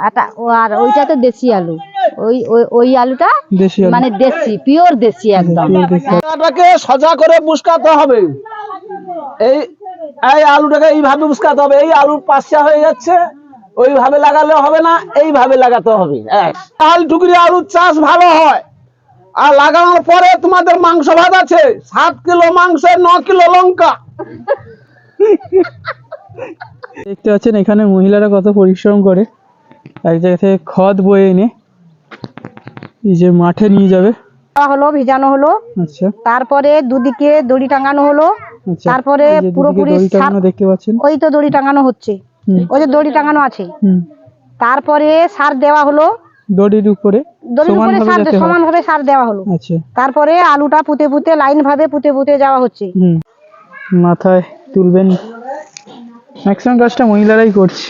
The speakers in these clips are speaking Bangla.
এটা আর ওইটা তো দেশি আলু, ওই ওই ওই আলুটা মানে দেশি, পিওর দেশি একদম। আটাকে সোজা করে বুসকাতে হবে। এই এই আলুটাকে এইভাবে বুসকাতে হবে। এই আলু পাশা হয়ে যাচ্ছে, ওইভাবে লাগালে হবে না, এইভাবে লাগাতে হবে। লাল টুকরি আলুর চাষ ভালো হয়। আর লাগানোর পরে তোমাদের মাংস ভাত আছে, 7 কিলো মাংস, 9 কিলো লঙ্কা। দেখতে পাচ্ছেন এখানে মহিলারা কত পরিশ্রম করে, এক জায়গা থেকে খড় বয়ে এনে এই যে মাঠে নিয়ে যাবে। হলো ভিজানো হলো, আচ্ছা, তারপরে দুদিকে দড়ি টাঙানো হলো, আচ্ছা, তারপরে পুরোপুরি দেখতে পাচ্ছেন, ওই তো দড়ি টাঙানো হচ্ছে, ওই যে দড়ি টাঙানো আছে। তারপরে সার দেওয়া হলো, দড়ির উপরে সমানভাবে সার দেওয়া হলো। আচ্ছা, তারপরে আলুটা পুঁতে পুঁতে লাইন ভাবে পুঁতে পুঁতে যাওয়া হচ্ছে। মাথায় তুলবেন, ম্যাক্সিমাম কাজটা মহিলারাই করছে।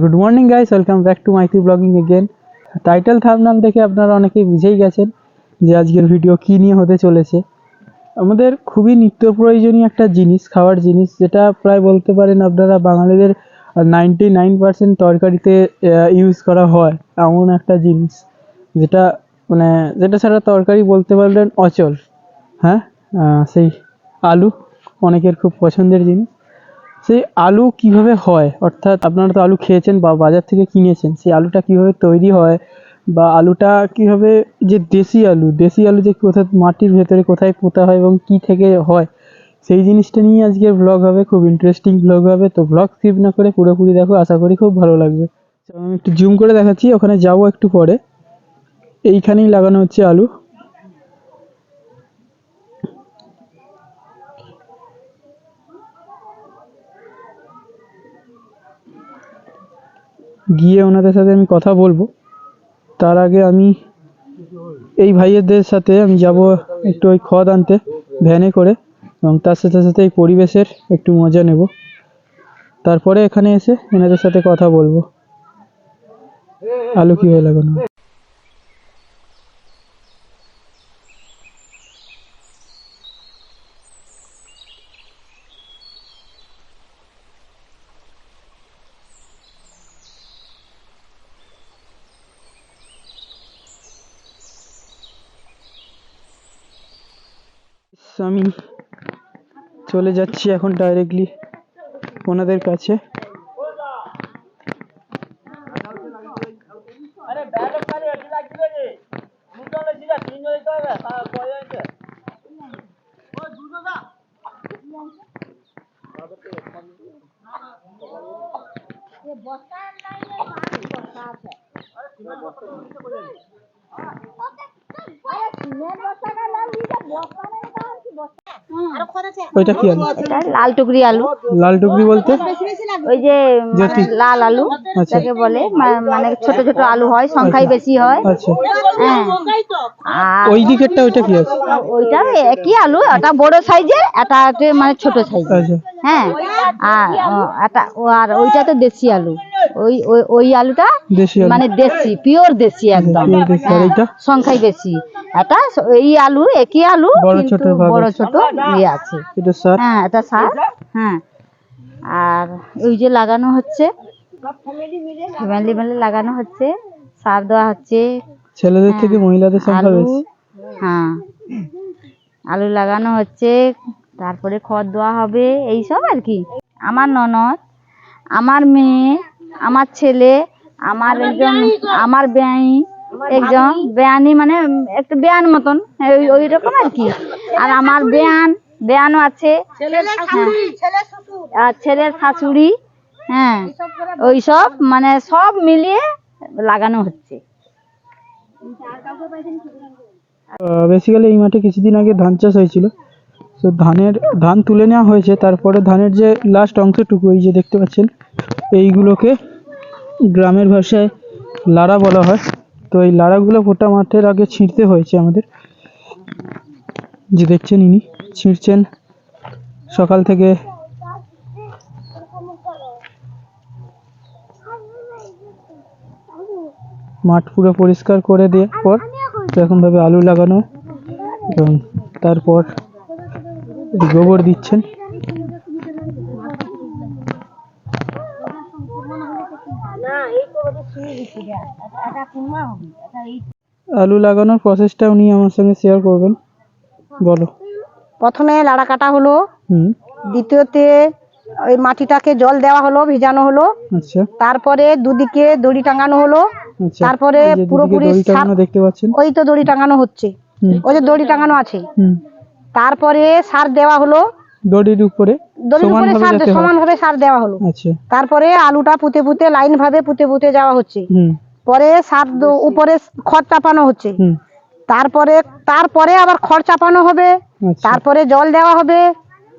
Good morning guys, welcome back to মাইথি ব্লগিং এগেন। টাইটেল থাম্বনেল দেখে আপনারা অনেকেই বুঝেই গেছেন যে আজকের ভিডিও কী নিয়ে হতে চলেছে। আমাদের খুবই নিত্য প্রয়োজনীয় একটা জিনিস, খাওয়ার জিনিস, যেটা প্রায় বলতে পারেন আপনারা বাঙালিদের 99% তরকারিতে ইউজ করা হয়। এমন একটা জিনিস যেটা যেটা ছাড়া তরকারি বলতে পারলেন অচল। হ্যাঁ, সেই আলু অনেকের খুব পছন্দের জিনিস। সেই আলু কিভাবে হয়, অর্থাৎ আপনারা তো আলু খেয়েছেন বা বাজার থেকে কিনেছেন, সেই আলুটা কিভাবে তৈরি হয় বা আলুটা কিভাবে, যে দেশি আলু যে কোথায় মাটির ভেতরে কোথায় পোঁতা হয় এবং কি থেকে হয়, সেই জিনিসটা নিয়ে আজকের ব্লগ হবে। খুব ইন্টারেস্টিং ব্লগ হবে, তো ব্লগ স্কিপ না করে পুরোপুরি দেখো, আশা করি খুব ভালো লাগবে। আমি একটু জুম করে দেখাচ্ছি, ওখানে যাবো একটু পরে। এইখানেই লাগানো হচ্ছে আলু। গিয়ে ওনাদের সাথে আমি কথা বলবো, তার আগে আমি এই ভাইয়েদের সাথে আমি যাব একটু ওই খড় আনতে ভ্যানে করে, এবং তার সাথে সাথে এই পরিবেশের একটু মজা নেব। তারপরে এখানে এসে এনাদের সাথে কথা বলবো আলু কীভাবে লাগানো। আমি চলে যাচ্ছি এখন ডাইরেক্টলি ওনাদের কাছে। ওইটা কি আলু? এটা লাল টুকরি আলু। লাল টুকরি বলতে ওই যে লাল আলু যাকে বলে, মানে ছোট ছোট আলু হয়, সংখ্যায় বেশি হয়। আচ্ছা, হ্যাঁ, আর ওই দিকেরটা ওইটা কি আছে? ওইটা একই আলু, এটা বড় সাইজের, এটা মানে ছোট সাইজের। আচ্ছা, হ্যাঁ, আর ওইটা তো দেশি আলু, ওই ওই ওই আলুটা দেশি আলু, মানে দেশি, পিওর দেশি একদম। সংখ্যায় বেশি। এটা এই আলু একই আলু, কিন্তু বড় ছোট ইয়ে আছে। হ্যাঁ, এটা সার। হ্যাঁ, আর ওই যে লাগানো হচ্ছে, ফ্যামিলি মিলে লাগানো হচ্ছে, সার দেওয়া হচ্ছে। ছেলেদের থেকে মহিলাদের সংখ্যা বেশি। হ্যাঁ, আলু লাগানো হচ্ছে, তারপরে খড় দেওয়া হবে, এইসব আর কি। আমার ননদ, আমার মেয়ে, আমার ছেলে, আমার একজন, আমার একজন বেয়ানি, মানে একটু বেয়ান মতন ওই রকম আর কি। আর আমার বেয়ানও আছে, আর ছেলের শাশুড়ি। হ্যাঁ, ওই সব মানে সব মিলিয়ে লাগানো হচ্ছে। বেসিক্যালি এই মাঠে কিছুদিন আগে ধান চাষ হয়েছিল, তো ধান তুলে নেওয়া হয়েছে। তারপরে ধানের যে লাস্ট অংশটুকু, এই যে দেখতে পাচ্ছেন, এইগুলোকে গ্রামের ভাষায় লাড়া বলা হয়। তো এই লাড়াগুলো গোটা মাঠের আগে ছিঁড়তে হয়েছে আমাদের। যে দেখছেন ইনি ছিঁড়ছেন সকাল থেকে। মাঠ পুরো পরিষ্কার করে দেওয়ার পর এরকম ভাবে আলু লাগানো এবং তারপর গোবর দিচ্ছেন। আলু লাগানোর প্রসেসটা উনি আমার সঙ্গে শেয়ার করবেন, বলো। প্রথমে লাড়া কাটা হলো, হুম। দ্বিতীয়তে ওই মাটিটাকে জল দেওয়া হলো, ভিজানো হলো, আচ্ছা তারপরে দুদিকে দড়ি টাঙানো হলো, আচ্ছা। তারপরে এই যে দুদিকে পুরোপুরি দড়ি টাঙানো দেখতে পাচ্ছেন। ওই তো দড়ি টাঙানো হচ্ছে, হুম ওই যে দড়ি টাঙানো আছে। হুম। তারপরে সার দেওয়া হলো, দড়ির উপরে দড়ির উপরে সমানভাবে সার যাতে হয়। সমানভাবে সার দেওয়া হলো। আচ্ছা। তারপরে আলুটা পুঁতে পুঁতে লাইন ভাবে পুঁতে পুঁতে যাওয়া হচ্ছে। হুম পরে সার উপরে খড় চাপানো হচ্ছে। হুম। তারপরে তারপরে আবার খড় চাপানো হবে, আচ্ছা। তারপরে জল দেওয়া হবে,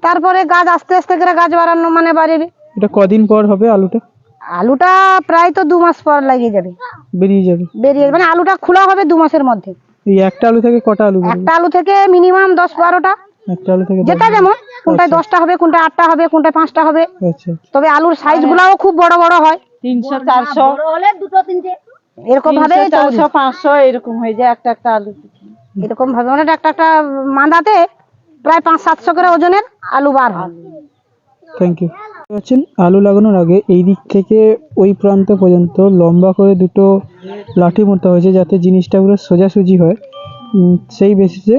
তারপরে গাছ আস্তে আস্তে করে গাছ বাড়ানো মানে বাড়বে। এটা কদিন পর হবে আলুটা? আলুটা প্রায় তো 2 মাস পর লাগিয়ে যাবে, বেরিয়ে যাবে। বেরিয়ে মানে আলুটা খোলা হবে 2 মাসের মধ্যে। এই একটা আলু থেকে কটা আলু বেরোবে? একটা আলু থেকে মিনিমাম 10-12টা, একটা আলু থেকে যেটা যেমন, কোনটায় 10টা হবে, কোনটায় 8টা হবে, কোনটায় 5টা হবে। আচ্ছা। তবে আলুর সাইজ গুলাও খুব বড় বড় হয়, 300-400 এরকম ভাবে 500 এরকম হয়ে যায় একটা একটা আলু। এরকম ভাবে মানে একটা একটা মাদাতে প্রায় 500-700 করে ওজনের আলু বার হয়। Thank you. পাচ্ছেন আলু লাগানোর আগে এই দিক থেকে ওই প্রান্ত পর্যন্ত লম্বা করে দুটো লাঠি মতো হয়েছে যাতে জিনিসটা পুরো সোজাসুজি হয়। সেই বেসিসে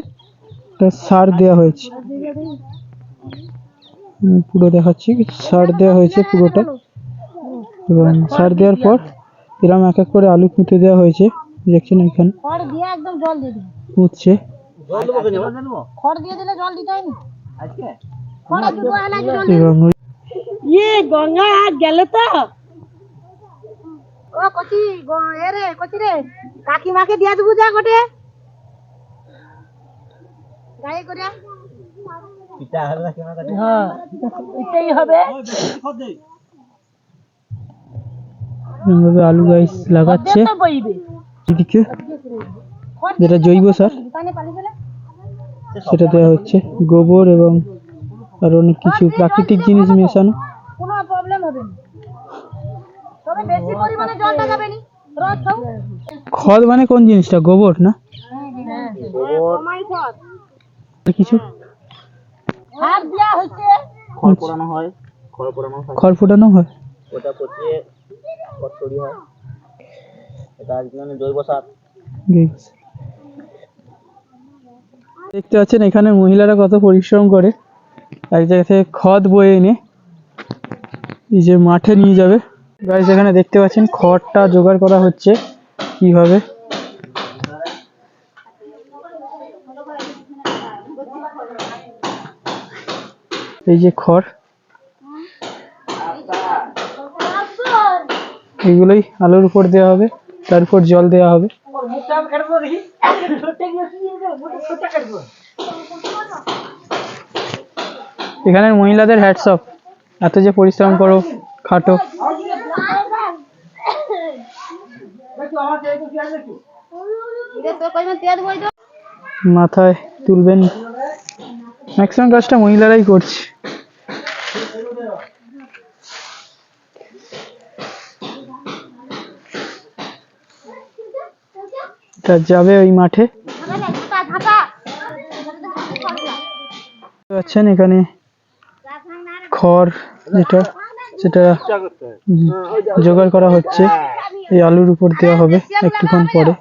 একটা সার দেওয়া হয়েছে। পুরো দেখাচ্ছি, সার দেওয়া হয়েছে পুরোটা, এবং সার দেওয়ার পর এরকম এক এক করে আলু পুঁতে দেওয়া হয়েছে। দেখছেন এখানে খড় দিয়ে একদম জল দিয়ে দিই, পুঁতছে। খড় দিয়ে দিলে জল দিতে হয় না আজকে, খড় দুটো আনা জল এবং গঙ্গা গেলে তো ও কচি এরে কচি রে কাকিমাকে দিয়ে দেবো যা গোটে গায়ে করে। এটাই হবে। এভাবে আলু গাছ লাগাচ্ছে। এদিকে যেটা জৈব সার সেটা দেওয়া হচ্ছে, গোবর এবং আর অনেক কিছু প্রাকৃতিক জিনিস মেশানো। কোনো প্রবলেম হবে না, তবে বেশি পরিমাণে জলটা যাবে না। রোজ খাও। খড় মানে কোন জিনিসটা? গোবর না কমাই খড় আর কিছু? সার দেওয়া হচ্ছে, খড় পোড়ানো হয়, খড় পোড়ানো হয়, খড় ফোটানো হয়, ওটা পচিয়ে খড় তৈরি হয়, এটা মানে জৈব সার। জৈব সার। দেখতে পাচ্ছেন এখানে মহিলারা কত পরিশ্রম করে, এক জায়গা থেকে খড় বয়ে এনে এই যে মাঠে নিয়ে যাবে। গাইস এখানে দেখতে পাচ্ছেন খড়টা জোগাড় করা হচ্ছে কিভাবে। এই যে খড়, এগুলোই আলুর উপর দেওয়া হবে, তার উপর জল দেওয়া হবে। এখানের মহিলাদের হ্যাটস অফ, এত যে পরিশ্রম করো, খাটো। মাথায় তুলবেন, ম্যাক্সিমাম কাজটা মহিলারাই করছে। এটা যাবে ওই মাঠে। পাচ্ছেন এখানে খড় যেটা সেটা জোগাড় করা হচ্ছে, এই আলুর উপর দেওয়া হবে একটুক্ষণ পরে।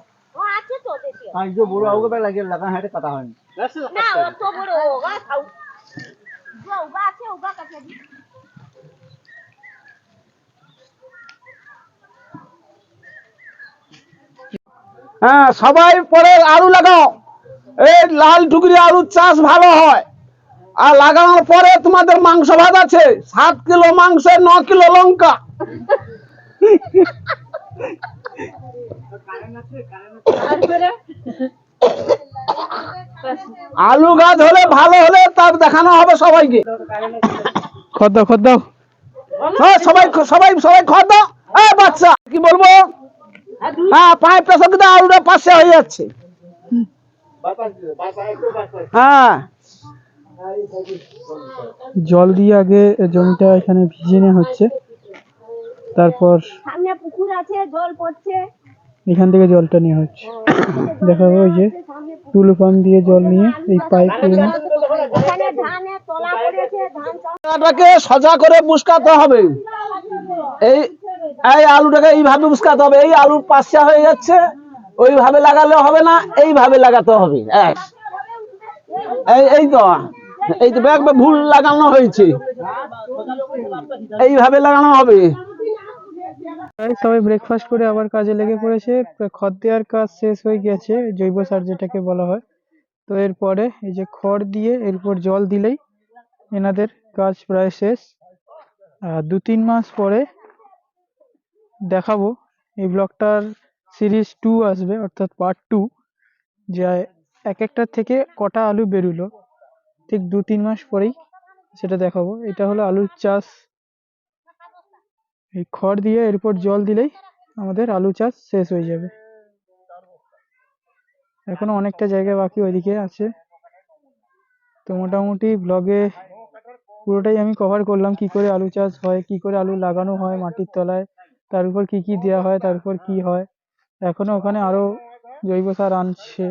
হ্যাঁ, সবাই পরে আলু লাগাও, এই লাল টুকরি আলুর চাষ ভালো হয়। আর লাগানোর পরে তোমাদের মাংস ভাত আছে, 7 কিলো মাংস, 9 কিলো লঙ্কা। আলু গাছ হলে ভালো হলে তার দেখানো হবে সবাইকে। খড় দাও, খড় দাও। হ্যাঁ, সবাই সবাই সবাই খড় দাও। এই বাচ্চা কি বলবো, হ্যাঁ, পাইপটা সঙ্গে আলুটা পাশে হয়ে যাচ্ছে। হ্যাঁ, জল দিয়ে আগে জমিটা এখানে ভিজিয়ে নেওয়া হচ্ছে, তারপর সামনে পুকুর আছে, জল পড়ছে। এখান থেকে জলটা নেওয়া হচ্ছে। দেখাবো ওই যে টুলু পাম্প দিয়ে জল নিয়ে এই পাইপ নিয়ে জায়গাটাকে সোজা করে বুসকাতে হবে। এই এই আলুটাকে এইভাবে বুসকাতে হবে। এই আলুর পাশা হয়ে যাচ্ছে, ওইভাবে লাগালে হবে না, এইভাবে লাগাতে হবে। এই এই তো এই তো একবার ভুল লাগানো হয়েছে, এইভাবে লাগানো হবে। সবাই ব্রেকফাস্ট করে আবার কাজে লেগে পড়েছে। খড় দেওয়ার কাজ শেষ হয়ে গেছে, জৈব সার যেটাকে বলা হয়। তো এরপরে এই যে খড় দিয়ে এরপর জল দিলেই এনাদের কাজ প্রায় শেষ। আর 2-3 মাস পরে দেখাবো, এই ব্লগটার সিরিজ 2 আসবে, অর্থাৎ পার্ট 2, যে এক একটার থেকে কটা আলু বেরোলো ঠিক 2-3 মাস পরেই সেটা দেখাবো। এটা হলো আলুর চাষ। এই খড় দিয়ে এরপর জল দিলেই আমাদের আলু চাষ শেষ হয়ে যাবে। এখনো অনেকটা জায়গা বাকি ওইদিকে আছে। তো মোটামুটি ব্লগে পুরোটাই আমি কভার করলাম, কি করে আলু চাষ হয়, কি করে আলু লাগানো হয় মাটির তলায়, তার উপর কি কি দেওয়া হয়, তার উপর কি হয়। এখনো ওখানে আরো জৈব সার আনছে,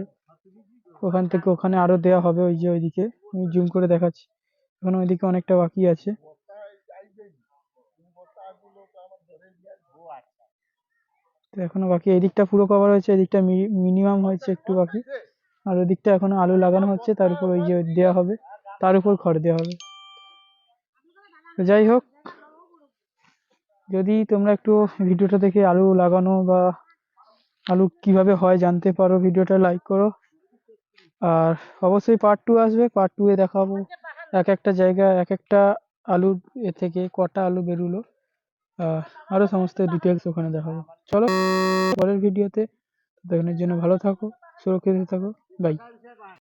ওখান থেকে ওখানে আরো দেওয়া হবে। ওই যে ওইদিকে আমি জুম করে দেখাচ্ছি, এখনো ওইদিকে অনেকটা বাকি আছে। তো এখনো বাকি, এই দিকটা পুরো কভার হয়েছে, এদিকটা মিনিমাম হয়েছে, একটু বাকি। আর ওদিকটা এখনো আলু লাগানো হচ্ছে, তার উপর ওই যে দেওয়া হবে, তার উপর খড় দেওয়া হবে। তো যাই হোক, যদি তোমরা একটু ভিডিওটা দেখে আলু লাগানো বা আলু কিভাবে হয় জানতে পারো, ভিডিওটা লাইক করো। আর অবশ্যই পার্ট 2 আসবে, পার্ট 2 এ দেখাবো এক একটা জায়গায় এক একটা আলুর এ থেকে কটা আলু বেরোলো, আরো সমস্ত ডিটেলস ওখানে দেখাবো। চলো পরের ভিডিওতে, ততক্ষণের জন্য ভালো থাকো, সুরক্ষিত থাকো, বাই।